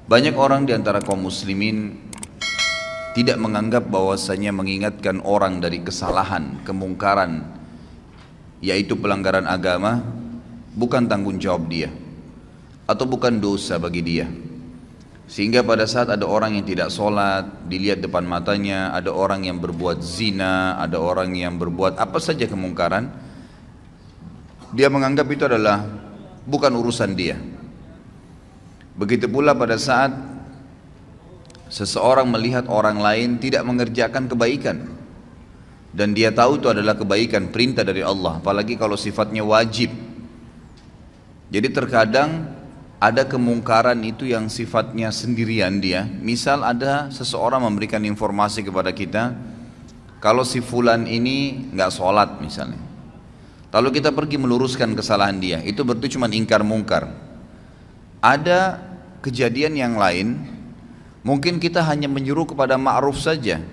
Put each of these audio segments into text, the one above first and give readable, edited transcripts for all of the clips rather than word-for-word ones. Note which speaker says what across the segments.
Speaker 1: Banyak orang di antara kaum muslimin tidak menganggap bahwasanya mengingatkan orang dari kesalahan, kemungkaran, yaitu pelanggaran agama, bukan tanggung jawab dia atau bukan dosa bagi dia. Sehingga pada saat ada orang yang tidak sholat, dilihat depan matanya, ada orang yang berbuat zina, ada orang yang berbuat apa saja kemungkaran, dia menganggap itu adalah bukan urusan dia. Begitu pula pada saat seseorang melihat orang lain tidak mengerjakan kebaikan dan dia tahu itu adalah kebaikan, perintah dari Allah, apalagi kalau sifatnya wajib. Jadi terkadang ada kemungkaran itu yang sifatnya sendirian dia. Misal ada seseorang memberikan informasi kepada kita, kalau si fulan ini nggak sholat misalnya, lalu kita pergi meluruskan kesalahan dia, itu berarti cuma ingkar mungkar. Ada kejadian yang lain, mungkin kita hanya menyuruh kepada ma'ruf saja,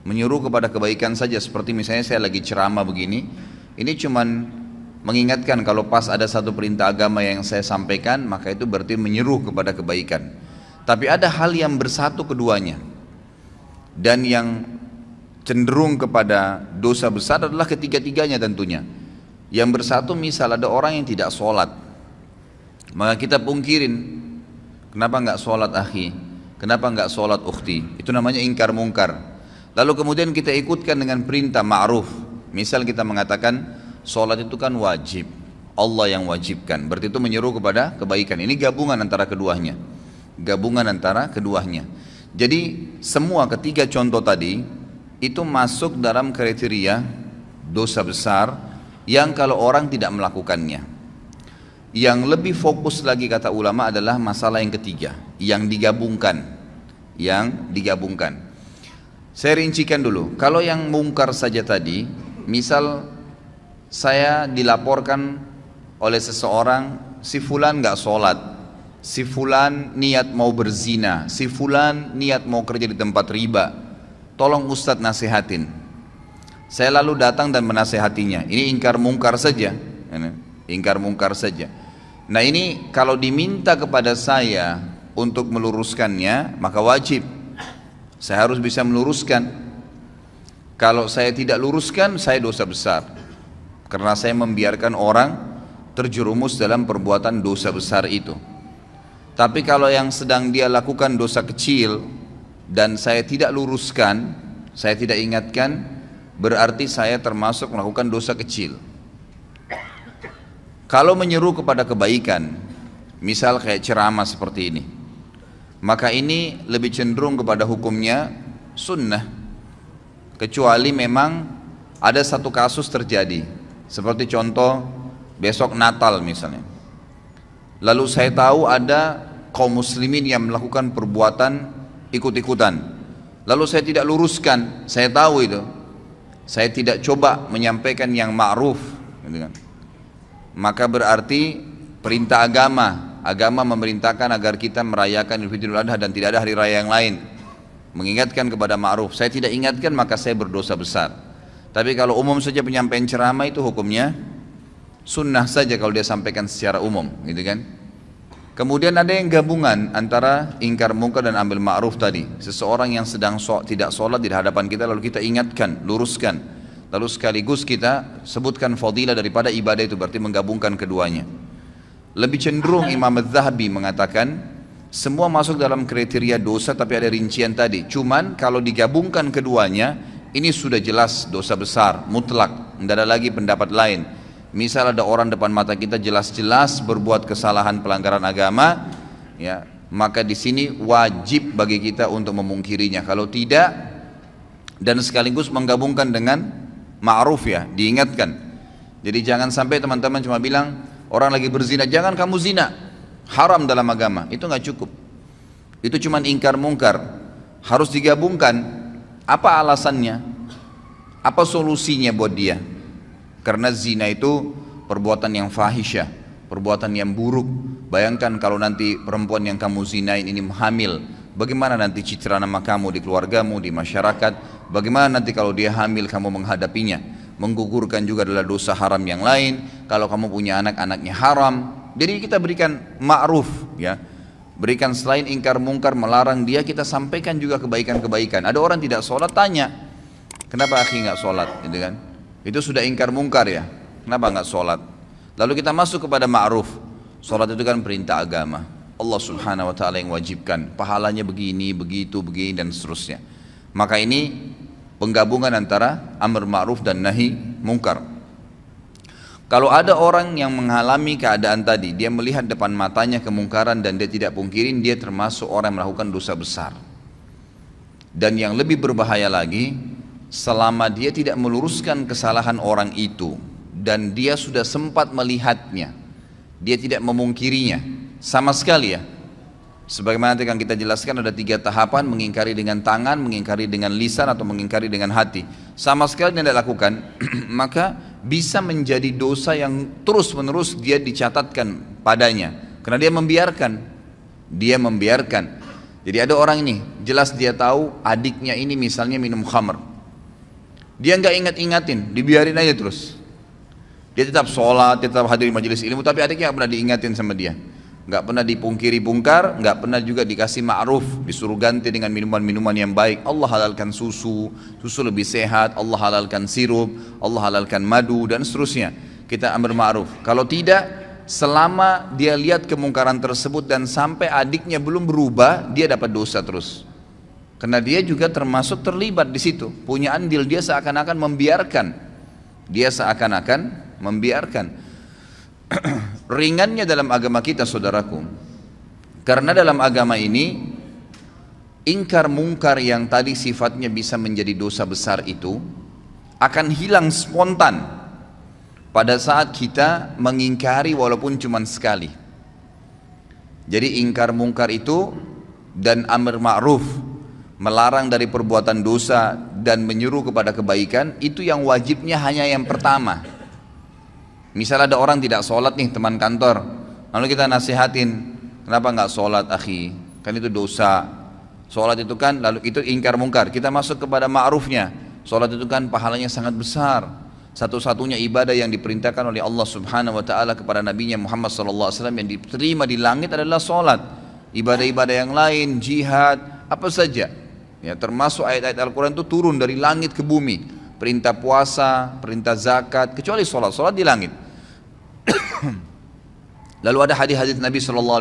Speaker 1: menyuruh kepada kebaikan saja. Seperti misalnya saya lagi ceramah begini, ini cuman mengingatkan kalau pas ada satu perintah agama yang saya sampaikan, maka itu berarti menyuruh kepada kebaikan. Tapi ada hal yang bersatu keduanya, dan yang cenderung kepada dosa besar adalah ketiga-tiganya tentunya. Yang bersatu misal ada orang yang tidak sholat, maka kita pungkirin, kenapa nggak sholat akhi, kenapa nggak sholat ukhti, itu namanya ingkar mungkar. Lalu kemudian kita ikutkan dengan perintah ma'ruf. Misal kita mengatakan sholat itu kan wajib, Allah yang wajibkan, berarti itu menyeru kepada kebaikan. Ini gabungan antara keduanya, gabungan antara keduanya. Jadi semua ketiga contoh tadi itu masuk dalam kriteria dosa besar yang kalau orang tidak melakukannya. Yang lebih fokus lagi kata ulama adalah masalah yang ketiga, yang digabungkan. Saya rincikan dulu. Kalau yang mungkar saja tadi, misal saya dilaporkan oleh seseorang, si fulan nggak sholat, si fulan niat mau berzina, si fulan niat mau kerja di tempat riba, tolong Ustadz nasihatin. Saya lalu datang dan menasehatinya. Ini ingkar mungkar saja, ingkar mungkar saja. Nah ini kalau diminta kepada saya untuk meluruskannya, maka wajib saya harus bisa meluruskan. Kalau saya tidak luruskan, saya dosa besar, karena saya membiarkan orang terjerumus dalam perbuatan dosa besar itu. Tapi kalau yang sedang dia lakukan dosa kecil dan saya tidak luruskan, saya tidak ingatkan, berarti saya termasuk melakukan dosa kecil. Kalau menyeru kepada kebaikan, misal kayak ceramah seperti ini, maka ini lebih cenderung kepada hukumnya sunnah, kecuali memang ada satu kasus terjadi, seperti contoh besok Natal misalnya, lalu saya tahu ada kaum muslimin yang melakukan perbuatan ikut-ikutan, lalu saya tidak luruskan, saya tahu itu, saya tidak coba menyampaikan yang ma'ruf, gitu kan. Maka berarti perintah agama memerintahkan agar kita merayakan Idul Adha dan tidak ada hari raya yang lain, mengingatkan kepada ma'ruf. Saya tidak ingatkan, maka saya berdosa besar. Tapi kalau umum saja penyampaian ceramah, itu hukumnya sunnah saja kalau dia sampaikan secara umum, gitu kan. Kemudian ada yang gabungan antara ingkar mungkar dan ambil ma'ruf tadi. Seseorang yang sedang tidak sholat di hadapan kita, lalu kita ingatkan, luruskan, lalu sekaligus kita sebutkan fadilah daripada ibadah itu, berarti menggabungkan keduanya. Lebih cenderung Imam Az-Zahabi mengatakan semua masuk dalam kriteria dosa, tapi ada rincian tadi. Cuman kalau digabungkan keduanya, ini sudah jelas dosa besar, mutlak, tidak ada lagi pendapat lain. Misal ada orang depan mata kita jelas-jelas berbuat kesalahan pelanggaran agama, ya, maka di sini wajib bagi kita untuk memungkirinya. Kalau tidak, dan sekaligus menggabungkan dengan ma'ruf, ya, diingatkan. Jadi jangan sampai teman-teman cuma bilang orang lagi berzina, jangan kamu zina, haram dalam agama. Itu nggak cukup, itu cuma ingkar mungkar. Harus digabungkan. Apa alasannya, apa solusinya buat dia? Karena zina itu perbuatan yang fahisyah, perbuatan yang buruk. Bayangkan kalau nanti perempuan yang kamu zinain ini hamil, bagaimana nanti citra nama kamu di keluargamu, di masyarakat? Bagaimana nanti kalau dia hamil kamu menghadapinya? Menggugurkan juga adalah dosa haram yang lain. Kalau kamu punya anak, anaknya haram. Jadi kita berikan ma'ruf, ya, Berikan selain ingkar mungkar, melarang dia, kita sampaikan juga kebaikan-kebaikan. Ada orang tidak sholat, tanya, kenapa akhi nggak sholat, gitu kan? Itu sudah ingkar mungkar ya, kenapa nggak sholat? Lalu kita masuk kepada ma'ruf. Sholat itu kan perintah agama, Allah subhanahu wa ta'ala yang wajibkan, pahalanya begini, begitu, begini, dan seterusnya. Maka ini penggabungan antara amr ma'ruf dan nahi mungkar. Kalau ada orang yang mengalami keadaan tadi, dia melihat depan matanya kemungkaran dan dia tidak pungkirin, dia termasuk orang yang melakukan dosa besar. Dan yang lebih berbahaya lagi, selama dia tidak meluruskan kesalahan orang itu dan dia sudah sempat melihatnya, dia tidak memungkirinya sama sekali ya. Sebagaimana nanti akan kita jelaskan, ada 3 tahapan: mengingkari dengan tangan, mengingkari dengan lisan, atau mengingkari dengan hati. Sama sekali tidak lakukan, maka bisa menjadi dosa yang terus menerus dia dicatatkan padanya, karena dia membiarkan. Jadi ada orang ini, jelas dia tahu adiknya ini misalnya minum khamr, dia nggak ingat-ingatin, dibiarin aja terus. Dia tetap sholat, tetap hadir majelis ilmu, tapi adiknya nggak pernah diingatin sama dia, nggak pernah dipungkiri bungkar, nggak pernah juga dikasih ma'ruf, disuruh ganti dengan minuman-minuman yang baik. Allah halalkan susu lebih sehat, Allah halalkan sirup, Allah halalkan madu, dan seterusnya. Kita amr ma'ruf. Kalau tidak, selama dia lihat kemungkaran tersebut dan sampai adiknya belum berubah, dia dapat dosa terus. Karena dia juga termasuk terlibat di situ, punya andil, dia seakan-akan membiarkan. Ringannya dalam agama kita, saudaraku, karena dalam agama ini ingkar mungkar yang tadi sifatnya bisa menjadi dosa besar itu akan hilang spontan pada saat kita mengingkari walaupun cuma sekali. Jadi ingkar mungkar itu dan amr ma'ruf, melarang dari perbuatan dosa dan menyuruh kepada kebaikan, itu yang wajibnya hanya yang pertama. Misal ada orang tidak sholat nih, teman kantor, lalu kita nasihatin, kenapa nggak sholat akhi, kan itu dosa. Sholat itu kan, lalu itu ingkar mungkar. Kita masuk kepada ma'rufnya, sholat itu kan pahalanya sangat besar, satu-satunya ibadah yang diperintahkan oleh Allah subhanahu wa ta'ala kepada nabinya Muhammad sallallahu alaihi wasallam yang diterima di langit adalah sholat. Ibadah-ibadah yang lain, jihad, apa saja ya, termasuk ayat-ayat Al-Quran itu turun dari langit ke bumi. Perintah puasa, perintah zakat, kecuali sholat di langit. Lalu ada hadis-hadis Nabi SAW,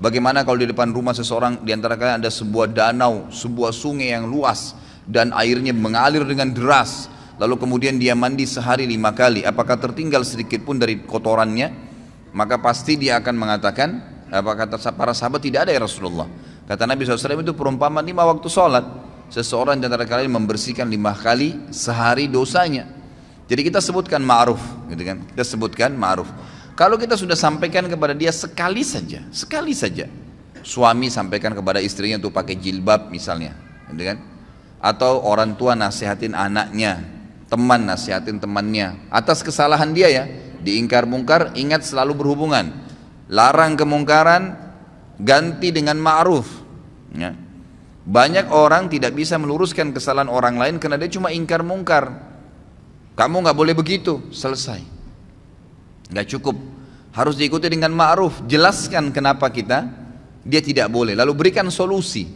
Speaker 1: bagaimana kalau di depan rumah seseorang, di antara kalian ada sebuah danau, sebuah sungai yang luas, dan airnya mengalir dengan deras, lalu kemudian dia mandi sehari 5 kali, apakah tertinggal sedikit pun dari kotorannya? Maka pasti dia akan mengatakan, apa kata para sahabat, tidak ada ya Rasulullah. Kata Nabi SAW, itu perumpamaan 5 waktu sholat. Seseorang di antara kalian membersihkan 5 kali sehari dosanya. Jadi kita sebutkan ma'ruf, gitu kan? Kita sebutkan ma'ruf. Kalau kita sudah sampaikan kepada dia sekali saja, suami sampaikan kepada istrinya untuk pakai jilbab misalnya, gitu kan? Atau orang tua nasihatin anaknya, teman nasihatin temannya, atas kesalahan dia ya, diingkar mungkar, ingat selalu berhubungan. Larang kemungkaran, ganti dengan ma'ruf. Ya. Banyak orang tidak bisa meluruskan kesalahan orang lain karena dia cuma ingkar mungkar. Kamu nggak boleh begitu, selesai. Nggak cukup, harus diikuti dengan ma'ruf. Jelaskan kenapa dia tidak boleh, lalu berikan solusi.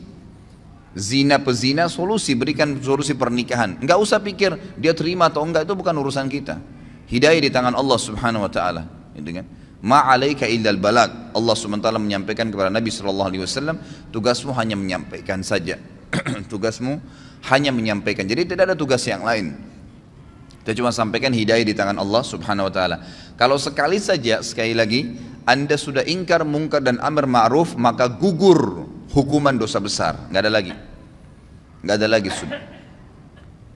Speaker 1: Zina pezina, berikan solusi pernikahan. Nggak usah pikir dia terima atau enggak, itu bukan urusan kita. Hidayah di tangan Allah subhanahu wa ta'ala, gitu kan? Ma'alaika illal balag. Allah SWT menyampaikan kepada Nabi SAW, tugasmu hanya menyampaikan saja. Tugasmu hanya menyampaikan. Jadi tidak ada tugas yang lain. Kita cuma sampaikan, hidayah di tangan Allah Subhanahu Wa Taala. Kalau sekali saja, sekali lagi, Anda sudah ingkar mungkar dan amr ma'ruf, maka gugur hukuman dosa besar. Nggak ada lagi sudah.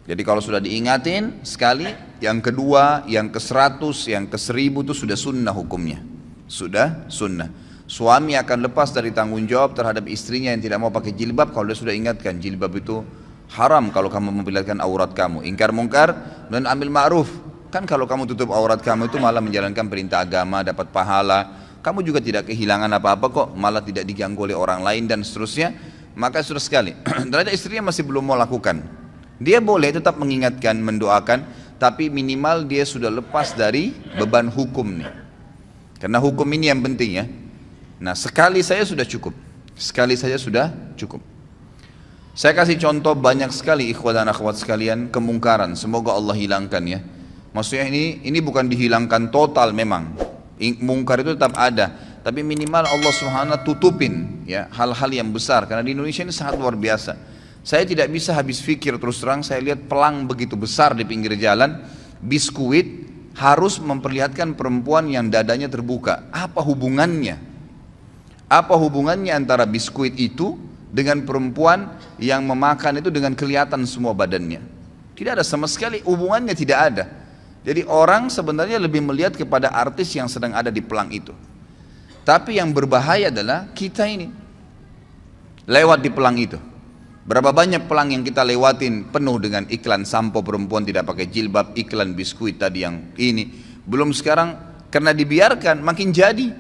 Speaker 1: Jadi kalau sudah diingatin sekali, yang kedua, yang ke-100, yang ke-1000 itu sudah sunnah hukumnya. Sudah sunnah. Suami akan lepas dari tanggung jawab terhadap istrinya yang tidak mau pakai jilbab kalau dia sudah ingatkan, jilbab itu haram kalau kamu memperlihatkan aurat kamu. Ingkar mungkar dan ambil ma'ruf. Kan kalau kamu tutup aurat kamu itu malah menjalankan perintah agama, dapat pahala. Kamu juga tidak kehilangan apa-apa kok, malah tidak diganggu oleh orang lain dan seterusnya. Maka sudah sekali. Ternyata istrinya masih belum mau lakukan. Dia boleh tetap mengingatkan, mendoakan, tapi minimal dia sudah lepas dari beban hukum nih. Karena hukum ini yang penting ya. Nah, sekali saja sudah cukup. Sekali saja sudah cukup. Saya kasih contoh banyak sekali ikhwan dan akhwat sekalian, kemungkaran. Semoga Allah hilangkan ya. Maksudnya ini bukan dihilangkan total memang. Mungkar itu tetap ada, tapi minimal Allah Subhanahu tutupin ya hal-hal yang besar, karena di Indonesia ini sangat luar biasa. Saya tidak bisa habis pikir, terus terang saya lihat pelang begitu besar di pinggir jalan, biskuit harus memperlihatkan perempuan yang dadanya terbuka. Apa hubungannya? Apa hubungannya antara biskuit itu dengan perempuan yang memakan itu dengan kelihatan semua badannya? Tidak ada sama sekali hubungannya, tidak ada. Jadi orang sebenarnya lebih melihat kepada artis yang sedang ada di pelang itu. Tapi yang berbahaya adalah kita ini lewat di pelang itu. Berapa banyak pelang yang kita lewatin penuh dengan iklan sampo perempuan tidak pakai jilbab, iklan biskuit tadi yang ini. Belum sekarang karena dibiarkan makin jadi.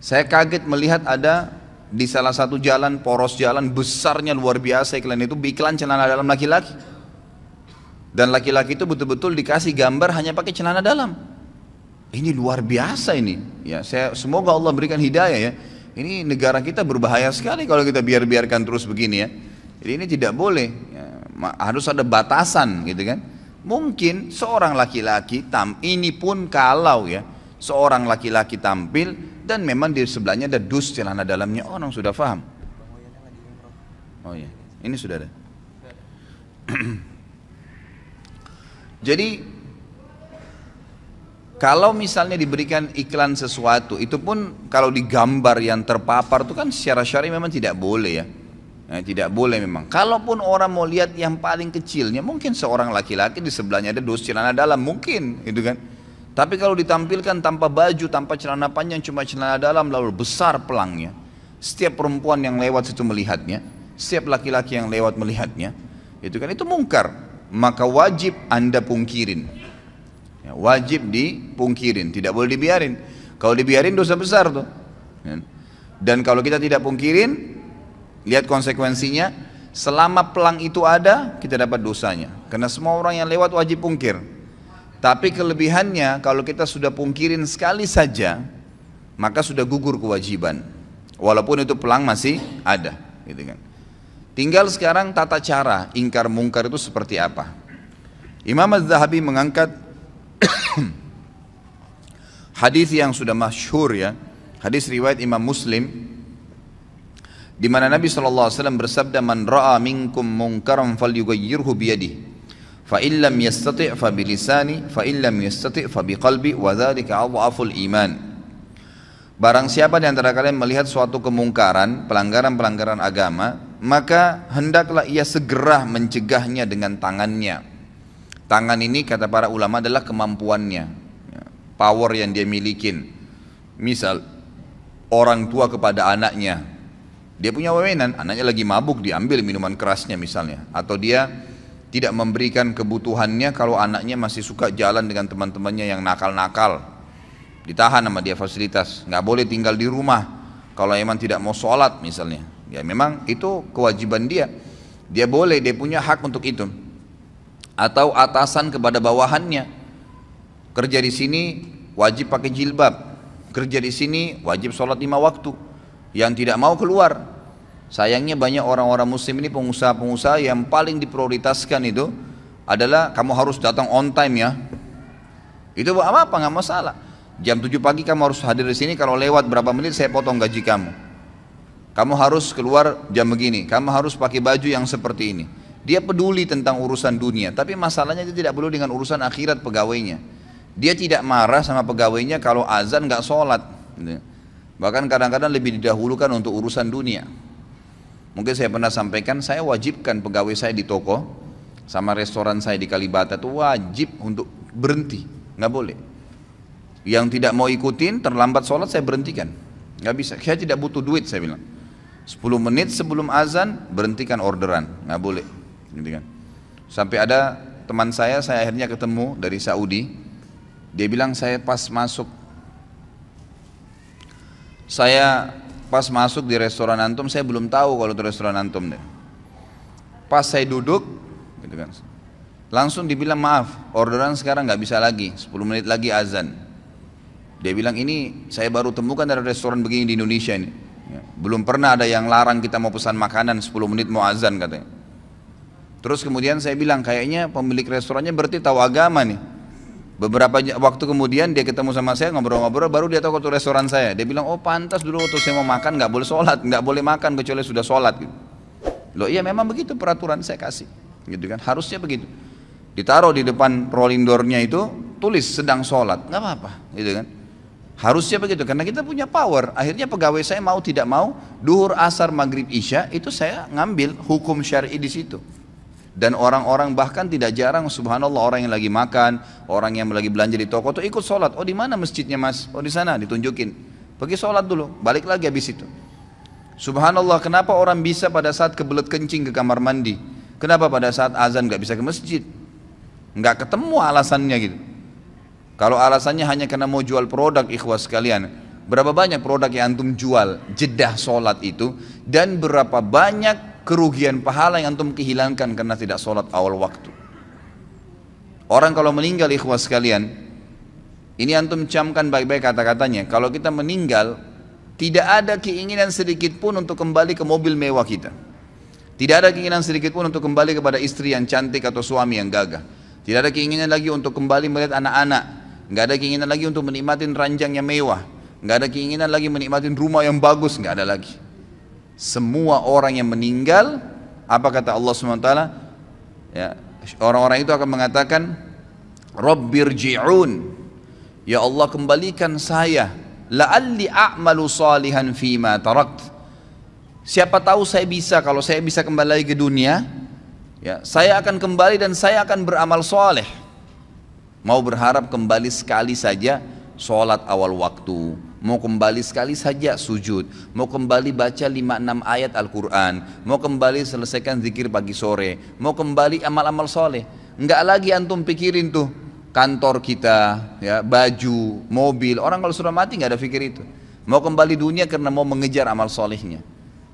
Speaker 1: Saya kaget melihat ada di salah satu jalan, poros jalan besarnya luar biasa iklan itu, iklan celana dalam laki-laki. Dan laki-laki itu betul-betul dikasih gambar hanya pakai celana dalam. Ini luar biasa ini. Ya, semoga Allah berikan hidayah ya. Ini negara kita berbahaya sekali kalau kita biarkan terus begini ya. Jadi ini tidak boleh. Ya, harus ada batasan gitu kan. Mungkin seorang laki-laki ini pun kalau ya seorang laki-laki tampil dan memang di sebelahnya ada dus celana dalamnya, orang sudah paham. Oh ya, ini sudah ada. Jadi kalau misalnya diberikan iklan sesuatu, itu pun kalau digambar yang terpapar itu kan secara syar'i memang tidak boleh ya. Tidak boleh memang. Kalaupun orang mau lihat yang paling kecilnya, mungkin seorang laki-laki di sebelahnya ada dus celana dalam, mungkin gitu kan. Tapi kalau ditampilkan tanpa baju, tanpa celana panjang, cuma celana dalam, lalu besar pelangnya, setiap perempuan yang lewat situ melihatnya, setiap laki-laki yang lewat melihatnya, itu kan itu mungkar. Maka wajib Anda pungkirin ya, wajib dipungkirin, tidak boleh dibiarin. Kalau dibiarin dosa besar tuh ya. Dan kalau kita tidak pungkirin, lihat konsekuensinya. Selama pelang itu ada, kita dapat dosanya, karena semua orang yang lewat wajib pungkir. Tapi kelebihannya, kalau kita sudah pungkirin sekali saja, maka sudah gugur kewajiban, walaupun itu pelang masih ada gitu kan. Tinggal sekarang tata cara ingkar mungkar itu seperti apa. Imam Az-Zahabi mengangkat hadis yang sudah masyhur ya, hadis riwayat Imam Muslim, di mana Nabi SAW bersabda, man ra'a minkum munkaran falyughayyirhu biyadihi, fa illam yastati' fa bilisani, fa illam yastati' fa biqalbi, wa dzalika adhaful iman. Barang siapa di antara kalian melihat suatu kemungkaran, pelanggaran-pelanggaran agama, maka hendaklah ia segera mencegahnya dengan tangannya. Tangan ini kata para ulama adalah kemampuannya, power yang dia milikin. Misal orang tua kepada anaknya, dia punya wewenang, anaknya lagi mabuk, diambil minuman kerasnya misalnya, atau dia tidak memberikan kebutuhannya kalau anaknya masih suka jalan dengan teman-temannya yang nakal-nakal, ditahan sama dia fasilitas, nggak boleh tinggal di rumah kalau emang tidak mau sholat misalnya. Ya memang itu kewajiban dia, dia boleh, dia punya hak untuk itu. Atau atasan kepada bawahannya, kerja di sini wajib pakai jilbab, kerja di sini wajib sholat 5 waktu, yang tidak mau keluar. Sayangnya banyak orang-orang muslim ini, pengusaha-pengusaha yang paling diprioritaskan itu adalah kamu harus datang on time ya. Itu apa-apa, nggak masalah. Jam 7 pagi kamu harus hadir di sini, kalau lewat berapa menit saya potong gaji kamu. Kamu harus keluar jam begini, kamu harus pakai baju yang seperti ini. Dia peduli tentang urusan dunia, tapi masalahnya dia tidak peduli dengan urusan akhirat pegawainya. Dia tidak marah sama pegawainya kalau azan nggak sholat. Bahkan kadang-kadang lebih didahulukan untuk urusan dunia. Mungkin saya pernah sampaikan, saya wajibkan pegawai saya di toko sama restoran saya di Kalibata itu wajib untuk berhenti, nggak boleh. Yang tidak mau ikutin, terlambat sholat saya berhentikan, nggak bisa. Saya tidak butuh duit, saya bilang. 10 menit sebelum azan berhentikan orderan, nggak boleh, gitu kan. Sampai ada teman saya akhirnya ketemu dari Saudi, dia bilang saya pas masuk di restoran antum, saya belum tahu kalau itu restoran antum deh. Pas saya duduk, gitu kan, langsung dibilang maaf, orderan sekarang nggak bisa lagi, 10 menit lagi azan. Dia bilang ini saya baru temukan ada restoran begini di Indonesia ini. Ya, belum pernah ada yang larang kita mau pesan makanan 10 menit mau azan katanya. Terus kemudian saya bilang kayaknya pemilik restorannya berarti tahu agama nih. Beberapa waktu kemudian dia ketemu sama saya ngobrol-ngobrol baru dia tahu waktu restoran saya. Dia bilang oh pantas dulu waktu saya mau makan nggak boleh sholat, nggak boleh makan kecuali sudah sholat. Gitu. Loh iya memang begitu peraturan saya kasih, gitu kan harusnya begitu. Ditaruh di depan rolling door-nya itu tulis sedang sholat, nggak apa-apa, gitu kan. Harusnya begitu karena kita punya power. Akhirnya pegawai saya mau tidak mau duhur, asar, maghrib, isya itu saya ngambil hukum syar'i di situ. Dan orang-orang bahkan tidak jarang subhanallah orang yang lagi makan, orang yang lagi belanja di toko tuh ikut sholat. Oh di mana masjidnya mas? Oh di sana ditunjukin. Pergi sholat dulu, balik lagi habis itu. Subhanallah kenapa orang bisa pada saat kebelet kencing ke kamar mandi? Kenapa pada saat azan nggak bisa ke masjid? Nggak ketemu alasannya gitu. Kalau alasannya hanya karena mau jual produk ikhwas sekalian, berapa banyak produk yang antum jual jedah sholat itu dan berapa banyak kerugian pahala yang antum kehilangkan karena tidak sholat awal waktu. Orang kalau meninggal ikhwas sekalian, ini antum camkan baik-baik kata-katanya. Kalau kita meninggal, tidak ada keinginan sedikit pun untuk kembali ke mobil mewah kita. Tidak ada keinginan sedikit pun untuk kembali kepada istri yang cantik atau suami yang gagah. Tidak ada keinginan lagi untuk kembali melihat anak-anak. Nggak ada keinginan lagi untuk menikmatin ranjang yang mewah. Nggak ada keinginan lagi menikmatin rumah yang bagus. Nggak ada lagi. Semua orang yang meninggal, apa kata Allah SWT? Ya, orang-orang itu akan mengatakan, Rabbirji'un, ya Allah kembalikan saya, la'alli a'malu salihan fima tarakt. Siapa tahu saya bisa, kalau saya bisa kembali lagi ke dunia, ya, saya akan kembali dan saya akan beramal soleh. Mau berharap kembali sekali saja sholat awal waktu, mau kembali sekali saja sujud, mau kembali baca 5-6 ayat Al-Quran, mau kembali selesaikan zikir pagi sore, mau kembali amal-amal soleh. Enggak lagi antum pikirin tuh kantor kita, ya, baju, mobil. Orang kalau sudah mati nggak ada pikir itu. Mau kembali dunia karena mau mengejar amal solehnya.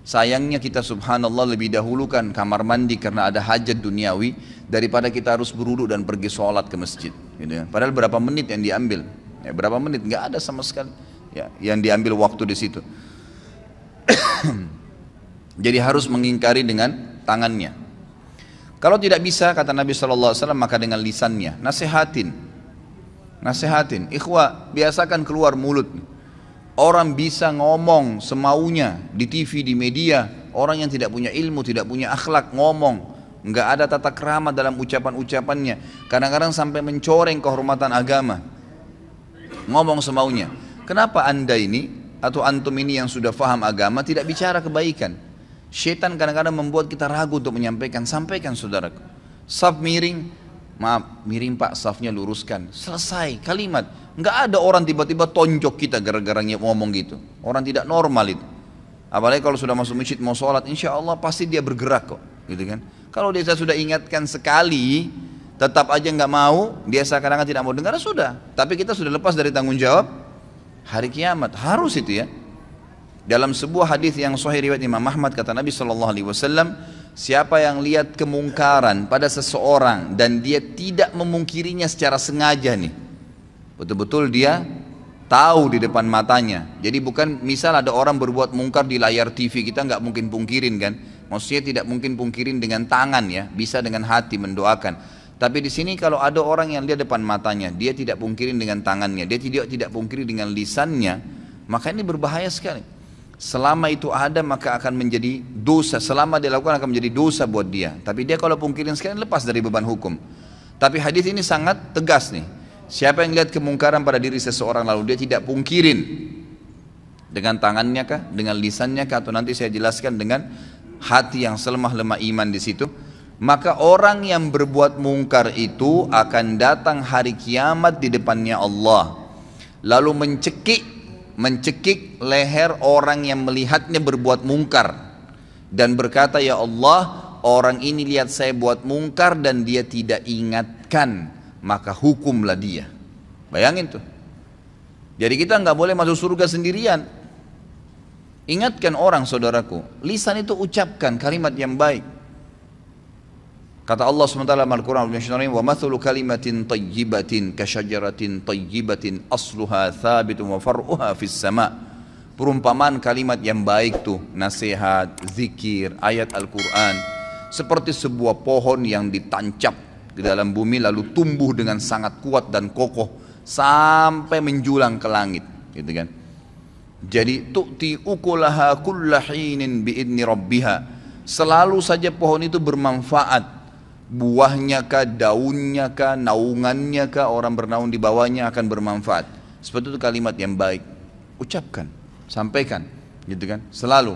Speaker 1: Sayangnya kita subhanallah lebih dahulukan kamar mandi karena ada hajat duniawi daripada kita harus berwudu dan pergi sholat ke masjid. Gitu ya. Padahal berapa menit yang diambil? Ya, berapa menit? Nggak ada sama sekali. Ya, yang diambil waktu di situ. Jadi harus mengingkari dengan tangannya. Kalau tidak bisa kata Nabi SAW maka dengan lisannya. Nasihatin. Ikhwah biasakan keluar mulut. Orang bisa ngomong semaunya di TV, di media. Orang yang tidak punya ilmu, tidak punya akhlak ngomong. Nggak ada tata krama dalam ucapan-ucapannya. Kadang-kadang sampai mencoreng kehormatan agama. Ngomong semaunya. Kenapa anda ini atau antum ini yang sudah faham agama tidak bicara kebaikan? Syaitan kadang-kadang membuat kita ragu untuk menyampaikan. Sampaikan saudaraku. Saf miring, maaf miring pak, safnya luruskan. Selesai kalimat. Nggak ada orang tiba-tiba tonjok kita gara-gara ngomong gitu. Orang tidak normal itu. Apalagi kalau sudah masuk masjid mau sholat, insya Allah pasti dia bergerak kok, gitu kan? Kalau dia sudah ingatkan sekali, tetap aja nggak mau, dia seakan-akan tidak mau dengar, sudah. Tapi kita sudah lepas dari tanggung jawab hari kiamat, harus itu ya. Dalam sebuah hadis yang sahih riwayat Imam Ahmad kata Nabi SAW, siapa yang lihat kemungkaran pada seseorang dan dia tidak memungkirinya secara sengaja nih. Betul-betul dia tahu di depan matanya. Jadi bukan misal ada orang berbuat mungkar di layar TV, kita nggak mungkin pungkirin kan. Maksudnya tidak mungkin pungkirin dengan tangan ya, bisa dengan hati mendoakan. Tapi di sini kalau ada orang yang lihat depan matanya, dia tidak pungkirin dengan tangannya, dia tidak pungkiri dengan lisannya, maka ini berbahaya sekali. Selama itu ada maka akan menjadi dosa, selama dia lakukan akan menjadi dosa buat dia. Tapi dia kalau pungkirin sekali lepas dari beban hukum. Tapi hadis ini sangat tegas nih. Siapa yang lihat kemungkaran pada diri seseorang lalu dia tidak pungkirin dengan tangannya kah, dengan lisannya kah, atau nanti saya jelaskan dengan hati yang selemah-lemah iman di situ, maka orang yang berbuat mungkar itu akan datang hari kiamat di depannya Allah, lalu mencekik leher orang yang melihatnya berbuat mungkar dan berkata, ya Allah, orang ini lihat saya buat mungkar dan dia tidak ingatkan, maka hukumlah dia. Bayangin tuh. Jadi kita nggak boleh masuk surga sendirian. Ingatkan orang saudaraku. Lisan itu ucapkan kalimat yang baik. Kata Allah SWT dalam Al-Quran, wa mathalu kalimatin tayyibatin kasyajaratin tayyibatin asluha thabitun wa far'uha fis sama'. Perumpamaan kalimat yang baik tuh, nasihat, zikir, ayat Al-Quran, seperti sebuah pohon yang ditancap di dalam bumi lalu tumbuh dengan sangat kuat dan kokoh sampai menjulang ke langit, gitu kan. Jadi tu'ti ukulaha kulla hinin bi'idni rabbiha. Selalu saja pohon itu bermanfaat. Buahnya kah, daunnya kah, naungannya kah, orang bernaung di bawahnya akan bermanfaat. Seperti itu kalimat yang baik. Ucapkan, sampaikan, gitu kan, selalu.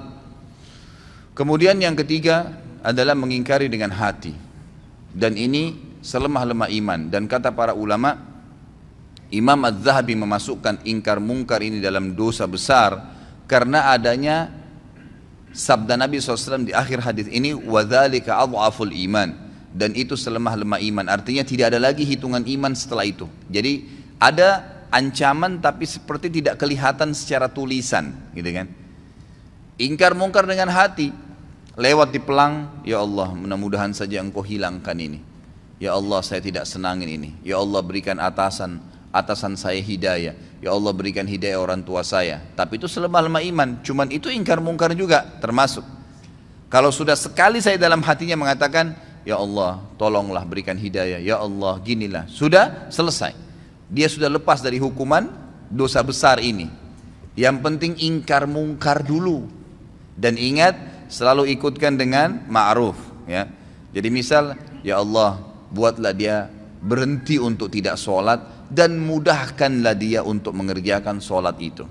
Speaker 1: Kemudian yang ketiga adalah mengingkari dengan hati. Dan ini selemah-lemah iman. Dan kata para ulama, Imam Az-Zahabi memasukkan ingkar mungkar ini dalam dosa besar karena adanya sabda Nabi SAW di akhir hadis ini, وَذَلِكَ أَضْعَفُ الْإِيمَانِ. Dan itu selemah-lemah iman, artinya tidak ada lagi hitungan iman setelah itu. Jadi ada ancaman tapi seperti tidak kelihatan secara tulisan, gitu kan. Ingkar mungkar dengan hati, lewat di pelang, ya Allah mudah-mudahan saja engkau hilangkan ini, ya Allah saya tidak senangin ini, ya Allah berikan atasan saya hidayah, ya Allah berikan hidayah orang tua saya. Tapi itu selemah-lemah iman, cuman itu ingkar mungkar juga termasuk. Kalau sudah sekali saya dalam hatinya mengatakan, ya Allah tolonglah berikan hidayah, ya Allah ginilah, sudah selesai. Dia sudah lepas dari hukuman dosa besar ini. Yang penting ingkar mungkar dulu. Dan ingat selalu ikutkan dengan ma'ruf, ya. Jadi misal, ya Allah buatlah dia berhenti untuk tidak sholat dan mudahkanlah dia untuk mengerjakan sholat itu.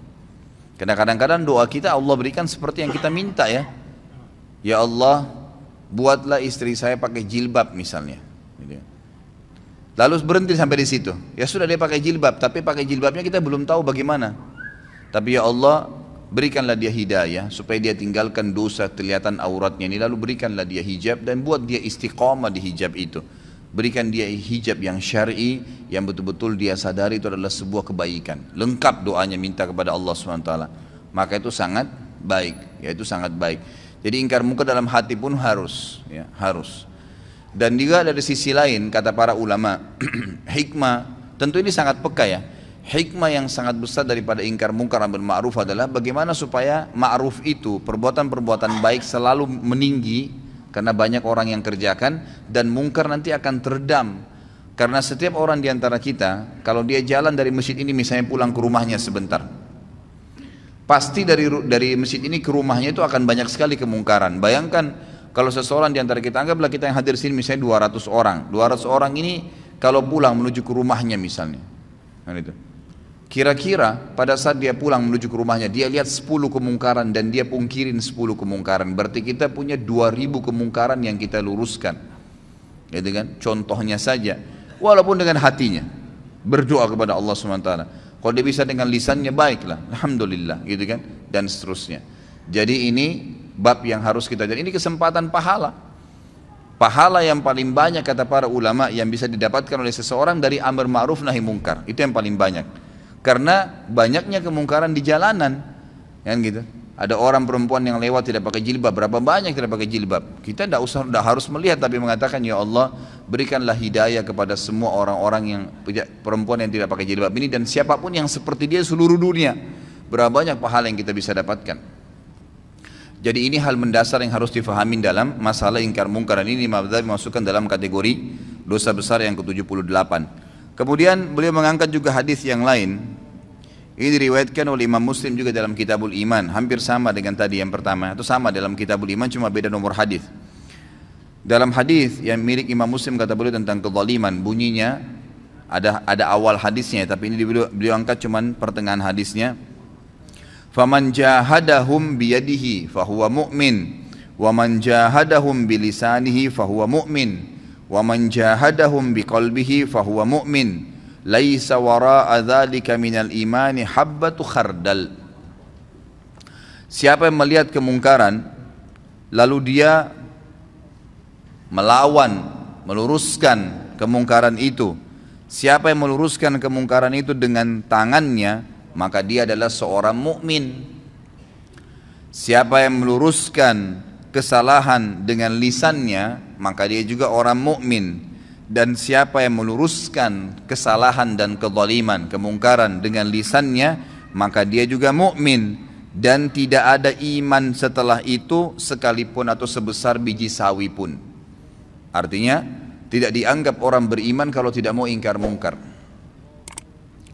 Speaker 1: Karena kadang-kadang doa kita Allah berikan seperti yang kita minta, ya. Ya Allah buatlah istri saya pakai jilbab misalnya. Lalu berhenti sampai di situ. Ya sudah dia pakai jilbab, tapi pakai jilbabnya kita belum tahu bagaimana. Tapi ya Allah berikanlah dia hidayah supaya dia tinggalkan dosa kelihatan auratnya ini. Lalu berikanlah dia hijab dan buat dia istiqamah di hijab itu. Berikan dia hijab yang syar'i yang betul-betul dia sadari itu adalah sebuah kebaikan. Lengkap doanya minta kepada Allah SWT. Maka itu sangat baik. Ya itu sangat baik. Jadi ingkar mungkar dalam hati pun harus, ya, harus. Dan juga dari sisi lain kata para ulama, hikmah, tentu ini sangat peka, ya. Hikmah yang sangat besar daripada ingkar mungkar amar ma'ruf adalah bagaimana supaya ma'ruf itu, perbuatan-perbuatan baik selalu meninggi karena banyak orang yang kerjakan, dan mungkar nanti akan teredam. Karena setiap orang diantara kita, kalau dia jalan dari masjid ini misalnya pulang ke rumahnya sebentar, pasti dari masjid ini ke rumahnya itu akan banyak sekali kemungkaran. Bayangkan kalau seseorang di antara kita, anggaplah kita yang hadir sini misalnya 200 orang. 200 orang ini kalau pulang menuju ke rumahnya misalnya, kan itu. Kira-kira pada saat dia pulang menuju ke rumahnya, dia lihat 10 kemungkaran dan dia pungkirin 10 kemungkaran. Berarti kita punya 2000 kemungkaran yang kita luruskan. Gitu kan? Contohnya saja, walaupun dengan hatinya berdoa kepada Allah SWT. Kalau dia bisa dengan lisannya, baiklah, alhamdulillah, gitu kan, dan seterusnya. Jadi ini bab yang harus kita jadi. Ini kesempatan pahala. Pahala yang paling banyak kata para ulama yang bisa didapatkan oleh seseorang dari amar ma'ruf nahi mungkar. Itu yang paling banyak. Karena banyaknya kemungkaran di jalanan, kan gitu. Ada orang perempuan yang lewat tidak pakai jilbab, berapa banyak tidak pakai jilbab. Kita tidak harus melihat, tapi mengatakan, ya Allah berikanlah hidayah kepada semua orang-orang yang perempuan yang tidak pakai jilbab ini, dan siapapun yang seperti dia seluruh dunia. Berapa banyak pahala yang kita bisa dapatkan. Jadi ini hal mendasar yang harus difahami dalam masalah ingkar mungkar. Ini Imam Az-Zahabi masukkan dalam kategori dosa besar yang ke-78. Kemudian beliau mengangkat juga hadis yang lain. Ini diriwayatkan oleh Imam Muslim juga dalam Kitabul Iman, hampir sama dengan tadi yang pertama, itu sama dalam Kitabul Iman, cuma beda nomor hadis. Dalam hadis yang milik Imam Muslim kata beliau tentang kezaliman, bunyinya ada awal hadisnya, tapi ini beliau angkat cuman pertengahan hadisnya. Faman jahadahum biyadihi fahuwa mu'min, wa man jahadahum bilisanihi fahuwa mu'min, wa man jahadahum biqalbihi fahuwa mu'min. Laisa wara'a dzalika minal imani habbatu khardal. Siapa yang melihat kemungkaran lalu dia melawan, meluruskan kemungkaran itu, siapa yang meluruskan kemungkaran itu dengan tangannya, maka dia adalah seorang mukmin. Siapa yang meluruskan kesalahan dengan lisannya, maka dia juga orang mukmin. Dan siapa yang meluruskan kesalahan dan kezaliman, kemungkaran dengan lisannya, maka dia juga mukmin. Dan tidak ada iman setelah itu sekalipun atau sebesar biji sawi pun. Artinya tidak dianggap orang beriman kalau tidak mau ingkar mungkar.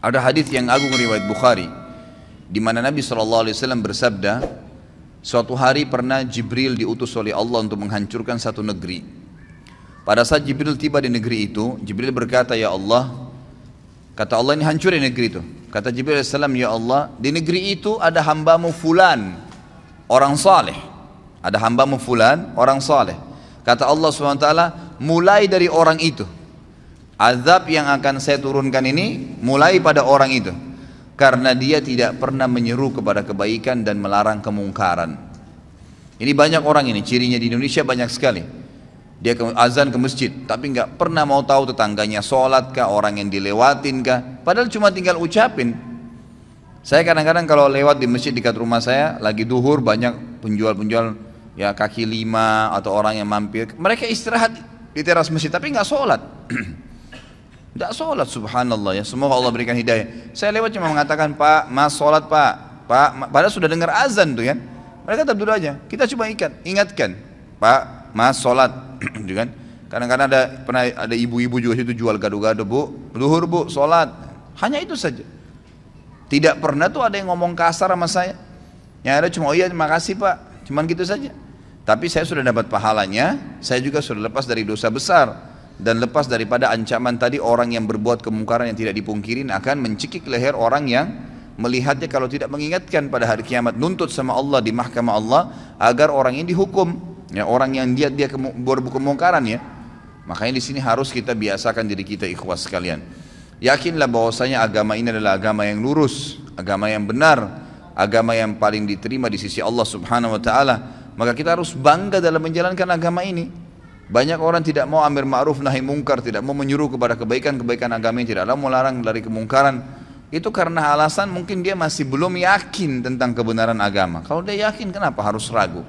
Speaker 1: Ada hadis yang agung riwayat Bukhari di mana Nabi SAW bersabda, suatu hari pernah Jibril diutus oleh Allah untuk menghancurkan satu negeri. Pada saat Jibril tiba di negeri itu, Jibril berkata, ya Allah, kata Allah, ini hancurin negeri itu. Kata Jibril AS, ya Allah, di negeri itu ada hambamu fulan, orang saleh. Ada hambamu fulan, orang saleh. Kata Allah SWT, mulai dari orang itu. Azab yang akan saya turunkan ini mulai pada orang itu. Karena dia tidak pernah menyeru kepada kebaikan dan melarang kemungkaran. Ini banyak orang ini, cirinya di Indonesia banyak sekali. Dia azan ke masjid, tapi nggak pernah mau tahu tetangganya sholat kah, orang yang dilewatin kah, padahal cuma tinggal ucapin. Saya kadang-kadang kalau lewat di masjid dekat rumah saya, lagi duhur, banyak penjual-penjual ya kaki lima atau orang yang mampir, mereka istirahat di teras masjid, tapi nggak sholat. Nggak sholat, subhanallah ya, semoga Allah berikan hidayah. Saya lewat cuma mengatakan, Pak, Mas sholat Pak, padahal sudah dengar azan tuh kan, mereka tetap duduk aja. Kita coba ingatkan, Pak, Mas sholat. Kan? Kadang-kadang pernah ada ibu-ibu juga situ jual gado-gado, Bu, duhur Bu, sholat. Hanya itu saja. Tidak pernah tuh ada yang ngomong kasar sama saya. Yang ada cuma, oh iya terima kasih Pak, cuman gitu saja. Tapi saya sudah dapat pahalanya, saya juga sudah lepas dari dosa besar. Dan lepas daripada ancaman tadi, orang yang berbuat kemungkaran yang tidak dipungkirin akan mencekik leher orang yang melihatnya kalau tidak mengingatkan pada hari kiamat, nuntut sama Allah di mahkamah Allah agar orang ini dihukum. Ya, orang yang dia berbuat kemungkaran ya. Makanya di sini harus kita biasakan diri kita, ikhwas sekalian. Yakinlah bahwasanya agama ini adalah agama yang lurus, agama yang benar, agama yang paling diterima di sisi Allah Subhanahu wa taala. Maka kita harus bangga dalam menjalankan agama ini. Banyak orang tidak mau amar ma'ruf nahi mungkar, tidak mau menyuruh kepada kebaikan agama yang tidak mau melarang dari kemungkaran. Itu karena alasan mungkin dia masih belum yakin tentang kebenaran agama. Kalau dia yakin, kenapa harus ragu?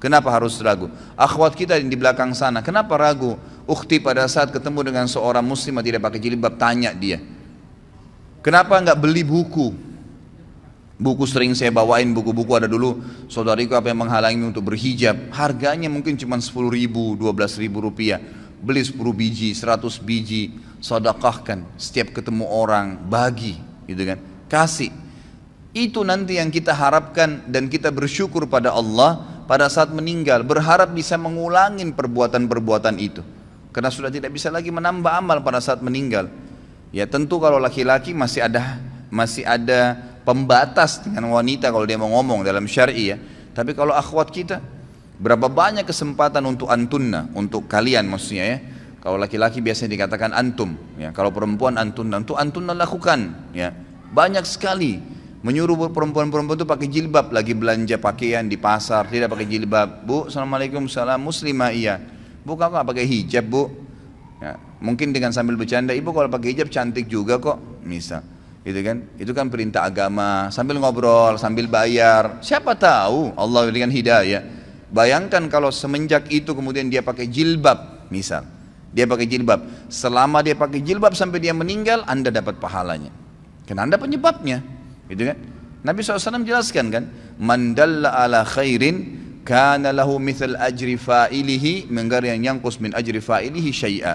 Speaker 1: Kenapa harus ragu? Akhwat kita di belakang sana, kenapa ragu? Ukhti pada saat ketemu dengan seorang muslim yang tidak pakai jilbab, tanya dia, kenapa enggak beli buku? Buku sering saya bawain, buku-buku ada dulu, saudariku apa yang menghalangi untuk berhijab, harganya mungkin cuma 10 ribu, 12 ribu rupiah. Beli 10 biji, 100 biji, sedekahkan, setiap ketemu orang, bagi, gitu kan, kasih. Itu nanti yang kita harapkan dan kita bersyukur pada Allah pada saat meninggal, berharap bisa mengulangi perbuatan-perbuatan itu. Karena sudah tidak bisa lagi menambah amal pada saat meninggal. Ya tentu kalau laki-laki masih ada pembatas dengan wanita kalau dia mau ngomong dalam syar'i ya. Tapi kalau akhwat kita, berapa banyak kesempatan untuk antunna, untuk kalian maksudnya ya. Kalau laki-laki biasanya dikatakan antum, ya. Kalau perempuan antunna, untuk antunna lakukan, ya. Banyak sekali. Menyuruh perempuan-perempuan itu pakai jilbab, lagi belanja pakaian di pasar tidak pakai jilbab. Bu, assalamualaikum, salam, muslimah iya. Bu, kakak pakai hijab bu. Ya, mungkin dengan sambil bercanda, ibu kalau pakai hijab cantik juga kok, misal. Gitu kan? Itu kan perintah agama. Sambil ngobrol, sambil bayar. Siapa tahu Allah berikan hidayah. Bayangkan kalau semenjak itu kemudian dia pakai jilbab, misal. Dia pakai jilbab. Selama dia pakai jilbab sampai dia meninggal, Anda dapat pahalanya. Karena Anda penyebabnya. Gitu kan? Nabi SAW jelaskan kan, man dalla ala khairin kana lahu mithal ajri fa'ilihi min ghairi an yanqus min ajri fa'ilihi syai'a.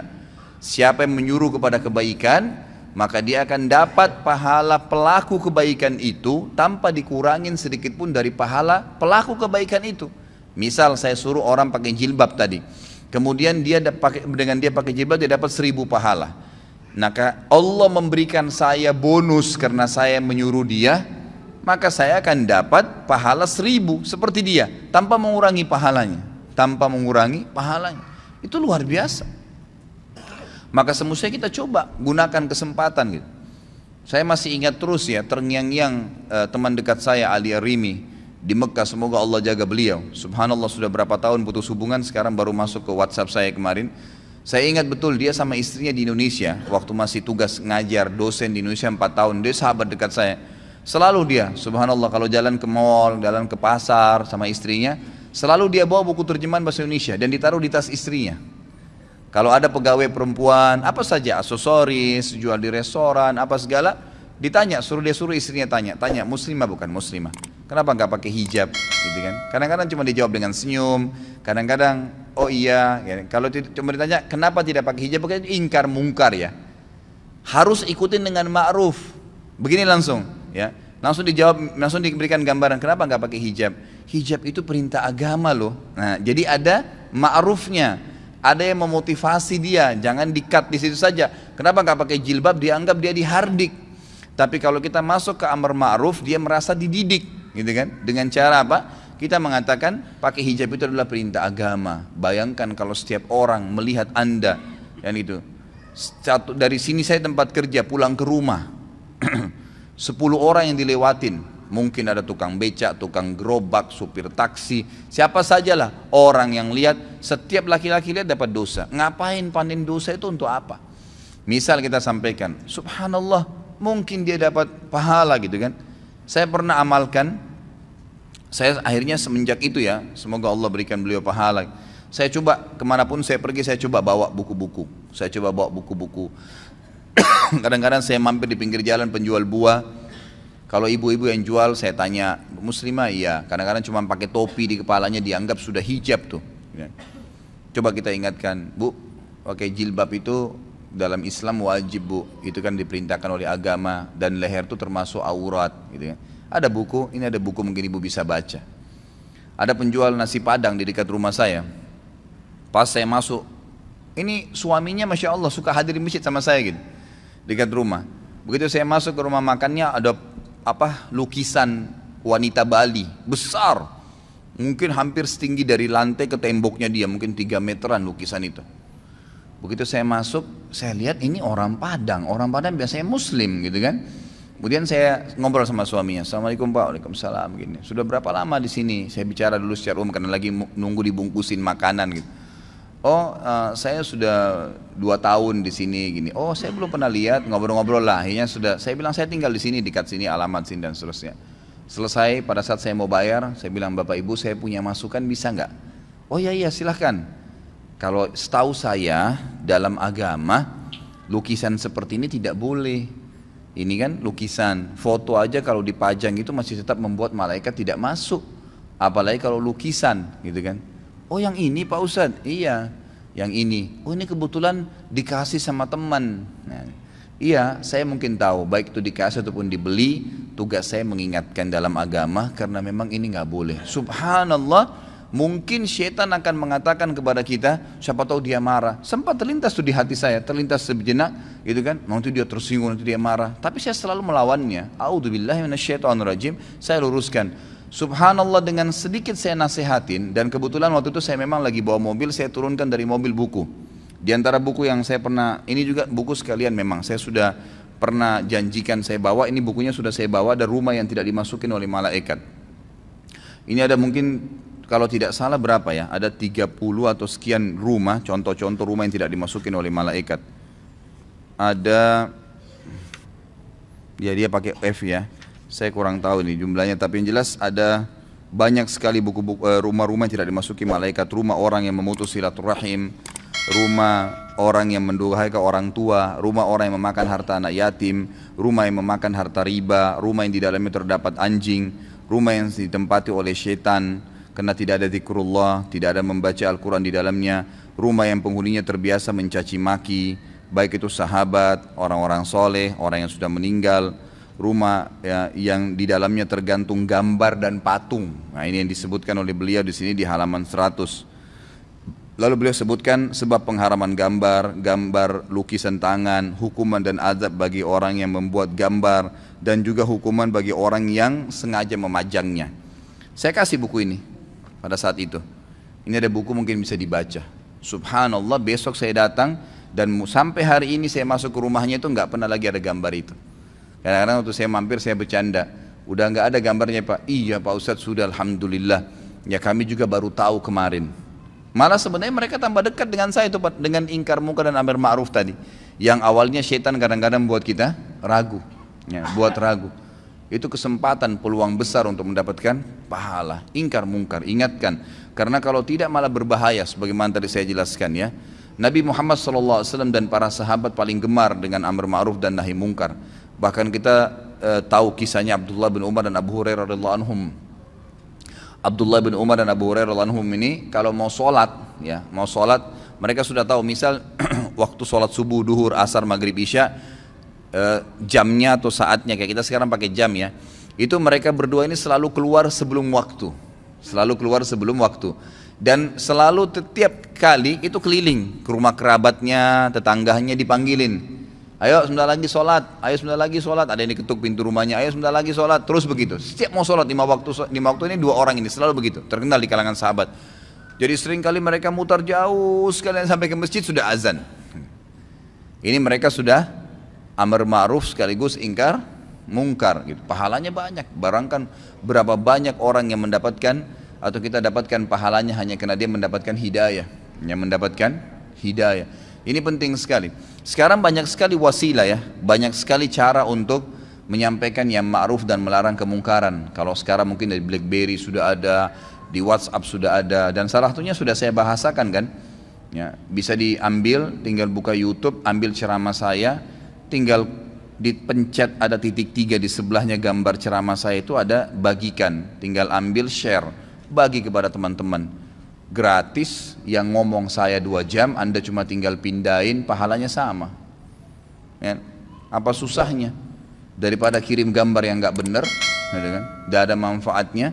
Speaker 1: Siapa yang menyuruh kepada kebaikan, maka dia akan dapat pahala pelaku kebaikan itu tanpa dikurangin sedikit pun dari pahala pelaku kebaikan itu. Misal saya suruh orang pakai jilbab tadi, kemudian dengan dia pakai jilbab dia dapat 1000 pahala. Maka Allah memberikan saya bonus karena saya menyuruh dia, maka saya akan dapat pahala 1000 seperti dia tanpa mengurangi pahalanya. Itu luar biasa. Maka semestinya kita coba gunakan kesempatan gitu. Saya masih ingat terus ya, terngiang-ngiang teman dekat saya Ali Arimi di Mekah, semoga Allah jaga beliau. Subhanallah sudah berapa tahun putus hubungan, sekarang baru masuk ke WhatsApp saya kemarin. Saya ingat betul dia sama istrinya di Indonesia, waktu masih tugas ngajar dosen di Indonesia 4 tahun, dia sahabat dekat saya. Selalu dia, subhanallah kalau jalan ke mall, jalan ke pasar sama istrinya, Selalu dia bawa buku terjemahan bahasa Indonesia dan ditaruh di tas istrinya. Kalau ada pegawai perempuan, apa saja, aksesoris, jual di restoran, apa segala, ditanya, dia suruh istrinya tanya muslimah bukan muslimah, kenapa nggak pakai hijab, gitu kan? Kadang-kadang cuma dijawab dengan senyum, kadang-kadang oh iya, ya. Kalau cuma ditanya kenapa tidak pakai hijab, pakai ingkar mungkar ya, harus ikutin dengan ma'ruf, begini langsung, ya, langsung dijawab, langsung diberikan gambaran kenapa nggak pakai hijab. Hijab itu perintah agama loh. Nah, jadi ada ma'rufnya. Ada yang memotivasi dia, jangan di-cut di situ saja. Kenapa nggak pakai jilbab? Dianggap dia dihardik. Tapi kalau kita masuk ke amar ma'ruf, dia merasa dididik, gitu kan? Dengan cara apa? Kita mengatakan pakai hijab itu adalah perintah agama. Bayangkan kalau setiap orang melihat Anda, yang itu. Dari sini saya tempat kerja, pulang ke rumah, 10 orang yang dilewatin. Mungkin ada tukang becak, tukang gerobak, supir taksi, siapa sajalah orang yang lihat, setiap laki-laki lihat dapat dosa. Ngapain panen dosa itu untuk apa? Misal kita sampaikan, subhanallah, mungkin dia dapat pahala gitu kan. Saya pernah amalkan, saya akhirnya semenjak itu ya, semoga Allah berikan beliau pahala. Saya coba kemanapun saya pergi, saya coba bawa buku-buku. Saya coba bawa buku-buku. Kadang-kadang saya mampir di pinggir jalan penjual buah. Kalau ibu-ibu yang jual saya tanya, muslimah? Iya. Kadang-kadang cuma pakai topi di kepalanya dianggap sudah hijab tuh. Coba kita ingatkan, Bu, pakai jilbab itu dalam Islam wajib, Bu. Itu kan diperintahkan oleh agama dan leher itu termasuk aurat gitu ya. Ada buku, ini ada buku mungkin ibu bisa baca. Ada penjual nasi padang di dekat rumah saya. Pas saya masuk, ini suaminya Masya Allah suka hadir di masjid sama saya gitu, dekat rumah. Begitu saya masuk ke rumah makannya, ada lukisan wanita Bali besar, mungkin hampir setinggi dari lantai ke temboknya dia, mungkin 3 meteran lukisan itu. Begitu saya masuk, saya lihat ini orang Padang biasanya Muslim gitu kan. Kemudian saya ngobrol sama suaminya, Assalamualaikum Pak, Waalaikumsalam gini. Sudah berapa lama di sini? Saya bicara dulu secara umum karena lagi nunggu dibungkusin makanan gitu. Oh, saya sudah 2 tahun di sini gini. Oh, saya belum pernah lihat, ngobrol-ngobrol lah. Akhirnya sudah, saya bilang saya tinggal di sini, dekat sini, alamat sini dan seterusnya. Selesai, pada saat saya mau bayar, saya bilang Bapak Ibu saya punya masukan bisa nggak? Oh iya silahkan. Kalau setahu saya dalam agama lukisan seperti ini tidak boleh. Ini kan lukisan, foto aja kalau dipajang itu masih tetap membuat malaikat tidak masuk. Apalagi kalau lukisan, gitu kan? Oh yang ini Pak Ustadz, iya yang ini. Oh ini kebetulan dikasih sama teman. Nah, iya saya mungkin tahu, baik itu dikasih ataupun dibeli, tugas saya mengingatkan dalam agama karena memang ini nggak boleh. Subhanallah, mungkin syaitan akan mengatakan kepada kita, siapa tahu dia marah. Sempat terlintas tuh di hati saya, terlintas sejenak, gitu kan? Nanti dia tersinggung, nanti dia marah. Tapi saya selalu melawannya. A'udzubillahi minasyaitonirrajim. Saya luruskan. Subhanallah, dengan sedikit saya nasihatin, dan kebetulan waktu itu saya memang lagi bawa mobil, saya turunkan dari mobil buku. Di antara buku yang saya pernah, ini juga buku sekalian memang, saya sudah pernah janjikan saya bawa, ini bukunya sudah saya bawa, ada rumah yang tidak dimasukin oleh malaikat. Ini ada mungkin, kalau tidak salah berapa ya, ada 30 atau sekian rumah, contoh-contoh rumah yang tidak dimasukin oleh malaikat. Ada, ya dia pakai F ya. Saya kurang tahu nih jumlahnya, tapi yang jelas ada banyak sekali buku-buku rumah-rumah yang tidak dimasuki malaikat. Rumah orang yang memutus silaturahim, rumah orang yang mendurhakai orang tua, rumah orang yang memakan harta anak yatim, rumah yang memakan harta riba, rumah yang di dalamnya terdapat anjing, rumah yang ditempati oleh syaitan karena tidak ada zikrullah, tidak ada membaca Al-Quran di dalamnya, rumah yang penghuninya terbiasa mencaci maki, baik itu sahabat, orang-orang soleh, orang yang sudah meninggal, rumah ya, yang di dalamnya tergantung gambar dan patung. Nah ini yang disebutkan oleh beliau di sini di halaman 100. Lalu beliau sebutkan sebab pengharaman gambar, gambar lukisan tangan, hukuman dan azab bagi orang yang membuat gambar, dan juga hukuman bagi orang yang sengaja memajangnya. Saya kasih buku ini pada saat itu. Ini ada buku mungkin bisa dibaca. Subhanallah, besok saya datang dan sampai hari ini saya masuk ke rumahnya itu nggak pernah lagi ada gambar itu. Kadang-kadang waktu saya mampir saya bercanda, udah nggak ada gambarnya Pak. Iya Pak Ustadz sudah, alhamdulillah. Ya kami juga baru tahu kemarin. Malah sebenarnya mereka tambah dekat dengan saya itu Pak, dengan ingkar munkar dan amar ma'ruf tadi. Yang awalnya syaitan kadang-kadang buat kita ragu, ya, buat ragu. Itu kesempatan, peluang besar untuk mendapatkan pahala. Ingkar munkar, ingatkan. Karena kalau tidak malah berbahaya, sebagaimana tadi saya jelaskan ya. Nabi Muhammad SAW dan para sahabat paling gemar dengan amar ma'ruf dan nahi mungkar. Bahkan kita tahu kisahnya Abdullah bin Umar dan Abu Hurairah radhiyallahu anhum. Abdullah bin Umar dan Abu Hurairah radhiyallahu anhum ini kalau mau sholat, ya, mau sholat, mereka sudah tahu misal waktu sholat subuh, duhur, asar, maghrib, isya, jamnya atau saatnya kayak kita sekarang pakai jam ya. Itu mereka berdua ini selalu keluar sebelum waktu, selalu keluar sebelum waktu, dan selalu setiap kali itu keliling ke rumah kerabatnya, tetangganya dipanggilin. Ayo sebentar lagi sholat, ayo sebentar lagi sholat, ada yang diketuk pintu rumahnya, ayo sebentar lagi sholat, terus begitu. Setiap mau sholat lima waktu ini dua orang ini selalu begitu, terkenal di kalangan sahabat. Jadi sering kali mereka mutar jauh sekalian sampai ke masjid sudah azan. Ini mereka sudah amar ma'ruf sekaligus ingkar mungkar gitu. Pahalanya banyak, barangkan berapa banyak orang yang mendapatkan atau kita dapatkan pahalanya hanya karena dia mendapatkan hidayah, yang mendapatkan hidayah. Ini penting sekali. Sekarang banyak sekali wasilah ya, banyak sekali cara untuk menyampaikan yang ma'ruf dan melarang kemungkaran. Kalau sekarang mungkin dari BlackBerry sudah ada, di WhatsApp sudah ada, dan salah satunya sudah saya bahasakan kan. Ya, bisa diambil, tinggal buka YouTube, ambil ceramah saya, tinggal dipencet ada titik 3 di sebelahnya gambar ceramah saya itu ada bagikan, tinggal ambil share, bagi kepada teman-teman. Gratis, yang ngomong saya 2 jam, Anda cuma tinggal pindahin, pahalanya sama ya. Apa susahnya? Daripada kirim gambar yang gak benar, gak ada manfaatnya,